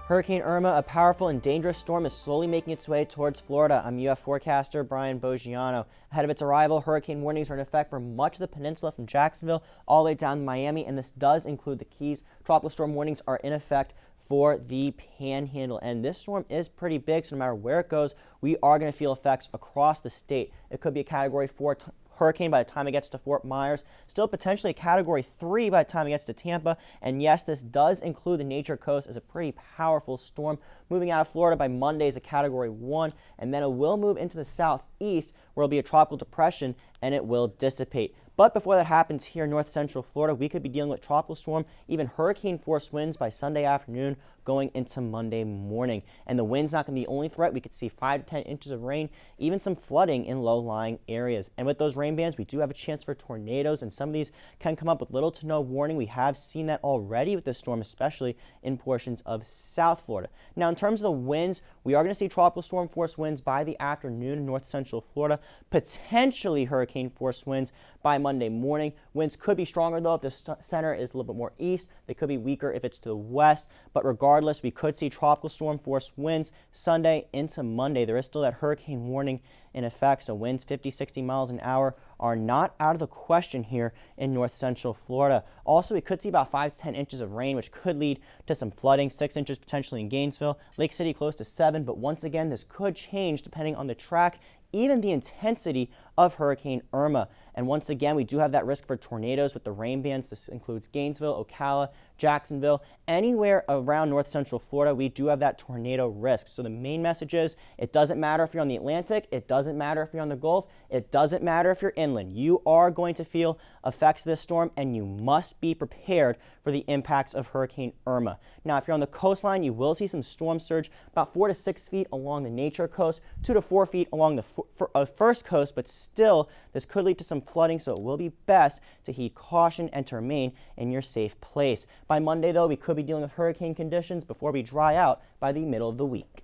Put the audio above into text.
Hurricane Irma, a powerful and dangerous storm, is slowly making its way towards Florida. I'm UF forecaster Brian Boggiano. Ahead of its arrival, hurricane warnings are in effect for much of the peninsula from Jacksonville all the way down to Miami, and this does include the Keys. Tropical storm warnings are in effect for the Panhandle, and this storm is pretty big, so no matter where it goes, we are going to feel effects across the state. It could be a Category 4 hurricane by the time it gets to Fort Myers, still potentially a Category 3 by the time it gets to Tampa, and yes, this does include the Nature Coast as a pretty powerful storm. Moving out of Florida by Monday is a Category 1, and then it will move into the southeast where it'll be a tropical depression and it will dissipate. But before that happens here in north central Florida, we could be dealing with tropical storm, even hurricane force winds by Sunday afternoon going into Monday morning. And the wind's not going to be the only threat. We could see 5 to 10 inches of rain, even some flooding in low-lying areas. And with those rain bands, we do have a chance for tornadoes, and some of these can come up with little to no warning. We have seen that already with this storm, especially in portions of South Florida. Now, in terms of the winds, we are going to see tropical storm force winds by the afternoon in north central Florida, potentially hurricane force winds by Monday morning. Winds could be stronger, though, if the center is a little bit more east. They could be weaker if it's to the west, but regardless, we could see tropical storm force winds Sunday into Monday. There is still that hurricane warning in effect, so winds 50-60 miles an hour are not out of the question here in north central Florida. Also, we could see about 5 to 10 inches of rain, which could lead to some flooding, 6 inches potentially in Gainesville, Lake City close to 7, but once again, this could change depending on the track, even the intensity of Hurricane Irma. And once again, we do have that risk for tornadoes with the rain bands. This includes Gainesville, Ocala, Jacksonville, anywhere around north central Florida, we do have that tornado risk. So the main message is, it doesn't matter if you're on the Atlantic, it doesn't matter if you're on the Gulf, it doesn't matter if you're inland. You are going to feel effects of this storm, and you must be prepared for the impacts of Hurricane Irma. Now, if you're on the coastline, you will see some storm surge, about 4 to 6 feet along the Nature Coast, 2 to 4 feet along the first coast, but still, this could lead to some flooding, so it will be best to heed caution and to remain in your safe place. By Monday, though, we could be dealing with hurricane conditions before we dry out by the middle of the week.